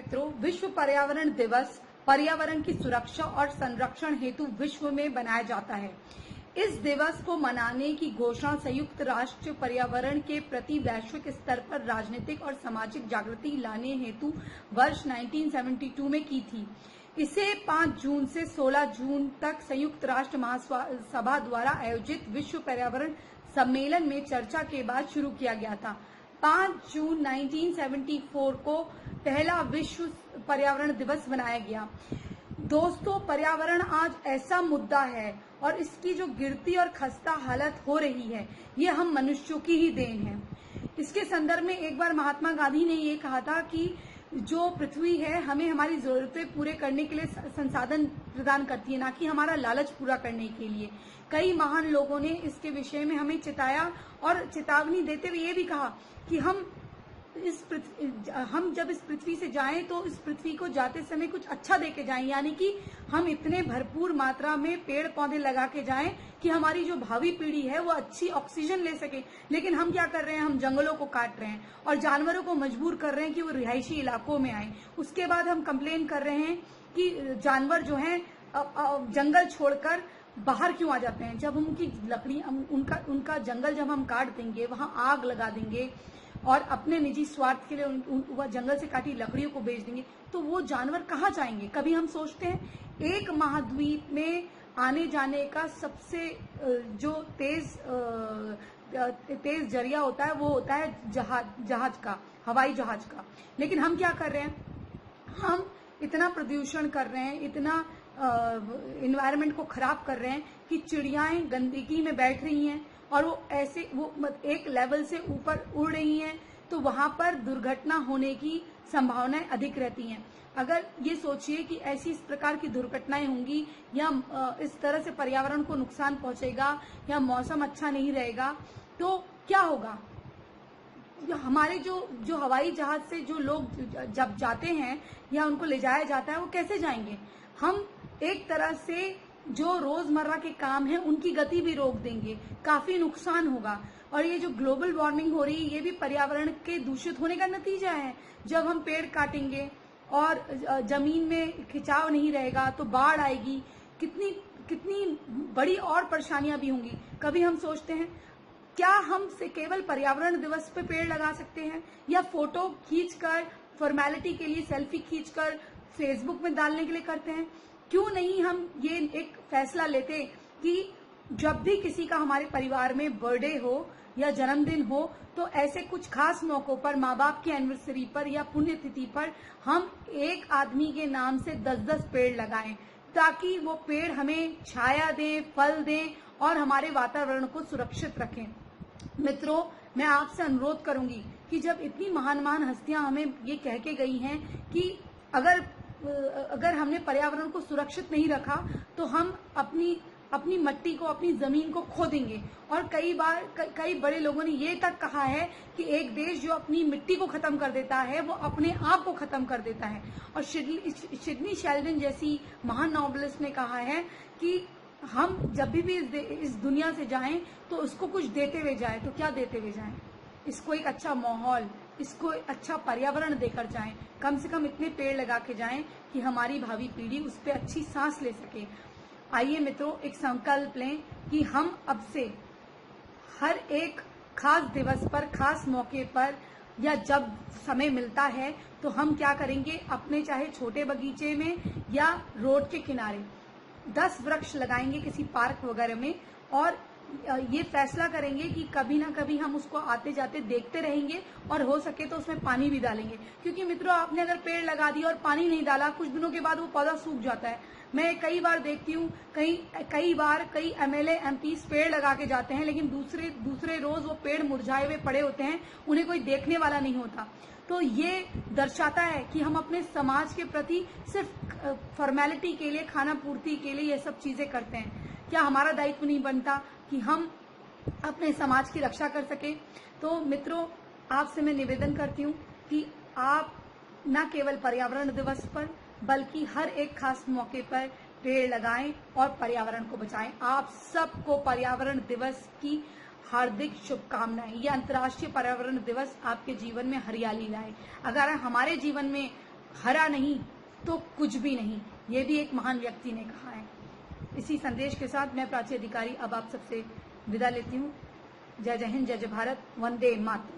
मित्रों, विश्व पर्यावरण दिवस पर्यावरण की सुरक्षा और संरक्षण हेतु विश्व में मनाया जाता है। इस दिवस को मनाने की घोषणा संयुक्त राष्ट्र पर्यावरण के प्रति वैश्विक स्तर पर राजनीतिक और सामाजिक जागृति लाने हेतु वर्ष 1972 में की थी। इसे 5 जून से 16 जून तक संयुक्त राष्ट्र महासभा द्वारा आयोजित विश्व पर्यावरण सम्मेलन में चर्चा के बाद शुरू किया गया था। 5 जून 1974 को पहला विश्व पर्यावरण दिवस मनाया गया। दोस्तों, पर्यावरण आज ऐसा मुद्दा है और इसकी जो गिरती और खस्ता हालत हो रही है, ये हम मनुष्यों की ही देन है। इसके संदर्भ में एक बार महात्मा गांधी ने ये कहा था कि जो पृथ्वी है हमें हमारी जरूरतें पूरे करने के लिए संसाधन प्रदान करती है, ना कि हमारा लालच पूरा करने के लिए। कई महान लोगों ने इसके विषय में हमें चिताया और चेतावनी देते हुए ये भी कहा कि हम जब इस पृथ्वी से जाएं तो इस पृथ्वी को जाते समय कुछ अच्छा देके जाएं, यानी कि हम इतने भरपूर मात्रा में पेड़ पौधे लगा के जाएं कि हमारी जो भावी पीढ़ी है वो अच्छी ऑक्सीजन ले सके। लेकिन हम क्या कर रहे हैं, हम जंगलों को काट रहे हैं और जानवरों को मजबूर कर रहे हैं कि वो रिहायशी इलाकों में आए। उसके बाद हम कंप्लेन कर रहे हैं कि जानवर जो है जंगल छोड़कर बाहर क्यों आ जाते हैं। जब उनकी लकड़ी उनका जंगल जब हम काट देंगे, वहां आग लगा देंगे और अपने निजी स्वार्थ के लिए जंगल से काटी लकड़ियों को बेच देंगे, तो वो जानवर कहाँ जाएंगे। कभी हम सोचते हैं एक महाद्वीप में आने जाने का सबसे जो तेज जरिया होता है वो होता है जहाज का, हवाई जहाज का। लेकिन हम क्या कर रहे हैं, हम इतना प्रदूषण कर रहे हैं, इतना एनवायरनमेंट को खराब कर रहे हैं कि चिड़ियाएं गंदगी में बैठ रही हैं और वो एक लेवल से ऊपर उड़ रही हैं, तो वहां पर दुर्घटना होने की संभावनाएं अधिक रहती हैं। अगर ये सोचिए कि ऐसी इस प्रकार की दुर्घटनाएं होंगी या इस तरह से पर्यावरण को नुकसान पहुंचेगा या मौसम अच्छा नहीं रहेगा, तो क्या होगा। हमारे जो हवाई जहाज से जो लोग जब जाते हैं या उनको ले जाया जाता है, वो कैसे जाएंगे। हम एक तरह से जो रोजमर्रा के काम है उनकी गति भी रोक देंगे, काफी नुकसान होगा। और ये जो ग्लोबल वार्मिंग हो रही है, ये भी पर्यावरण के दूषित होने का नतीजा है। जब हम पेड़ काटेंगे और जमीन में खिंचाव नहीं रहेगा तो बाढ़ आएगी, कितनी बड़ी और परेशानियां भी होंगी। कभी हम सोचते हैं क्या हम से केवल पर्यावरण दिवस पे पेड़ लगा सकते हैं, या फोटो खींचकर फॉर्मेलिटी के लिए सेल्फी खींचकर फेसबुक में डालने के लिए करते हैं। क्यों नहीं हम ये एक फैसला लेते कि जब भी किसी का हमारे परिवार में बर्थडे हो या जन्मदिन हो, तो ऐसे कुछ खास मौकों पर, माँ बाप की एनिवर्सरी पर या पुण्यतिथि पर हम एक आदमी के नाम से 10-10 पेड़ लगाएं, ताकि वो पेड़ हमें छाया दें, फल दें और हमारे वातावरण को सुरक्षित रखें। मित्रों, मैं आपसे अनुरोध करूंगी कि जब इतनी महान महान हस्तियां हमें ये कह के गई हैं कि अगर हमने पर्यावरण को सुरक्षित नहीं रखा तो हम अपनी मट्टी को, अपनी जमीन को खो देंगे। और कई बड़े लोगों ने ये तक कहा है कि एक देश जो अपनी मिट्टी को खत्म कर देता है वो अपने आप को खत्म कर देता है। और सिडनी शेल्डन जैसी महान नॉवेलिस्ट ने कहा है कि हम जब भी इस दुनिया से जाएं तो उसको कुछ देते हुए जाएं। तो क्या देते हुए जाएं, इसको एक अच्छा माहौल, इसको अच्छा पर्यावरण देकर जाएं। कम से कम इतने पेड़ लगा के जाएं कि हमारी भावी पीढ़ी उस पर अच्छी सांस ले सके। आइए मित्रों, एक संकल्प लें कि हम अब से हर एक खास दिवस पर, खास मौके पर या जब समय मिलता है तो हम क्या करेंगे, अपने चाहे छोटे बगीचे में या रोड के किनारे 10 वृक्ष लगाएंगे किसी पार्क वगैरह में, और ये फैसला करेंगे कि कभी ना कभी हम उसको आते जाते देखते रहेंगे और हो सके तो उसमें पानी भी डालेंगे। क्योंकि मित्रों, आपने अगर पेड़ लगा दिया और पानी नहीं डाला, कुछ दिनों के बाद वो पौधा सूख जाता है। मैं कई बार देखती हूँ, कई एमएलए एमपीज पेड़ लगा के जाते हैं, लेकिन दूसरे रोज वो पेड़ मुरझाए हुए पड़े होते हैं, उन्हें कोई देखने वाला नहीं होता। तो ये दर्शाता है कि हम अपने समाज के प्रति सिर्फ फॉर्मेलिटी के लिए, खाना पूर्ति के लिए ये सब चीजें करते हैं। क्या हमारा दायित्व नहीं बनता कि हम अपने समाज की रक्षा कर सके। तो मित्रों, आपसे मैं निवेदन करती हूँ कि आप न केवल पर्यावरण दिवस पर बल्कि हर एक खास मौके पर पेड़ लगाएं और पर्यावरण को बचाएं। आप सबको पर्यावरण दिवस की हार्दिक शुभकामनाएं। ये अंतर्राष्ट्रीय पर्यावरण दिवस आपके जीवन में हरियाली लाए। अगर हमारे जीवन में हरा नहीं तो कुछ भी नहीं, ये भी एक महान व्यक्ति ने कहा है। इसी संदेश के साथ मैं प्राची अधिकारी अब आप सबसे विदा लेती हूँ। जय जय हिंद, जय जय भारत, वंदे मातरम।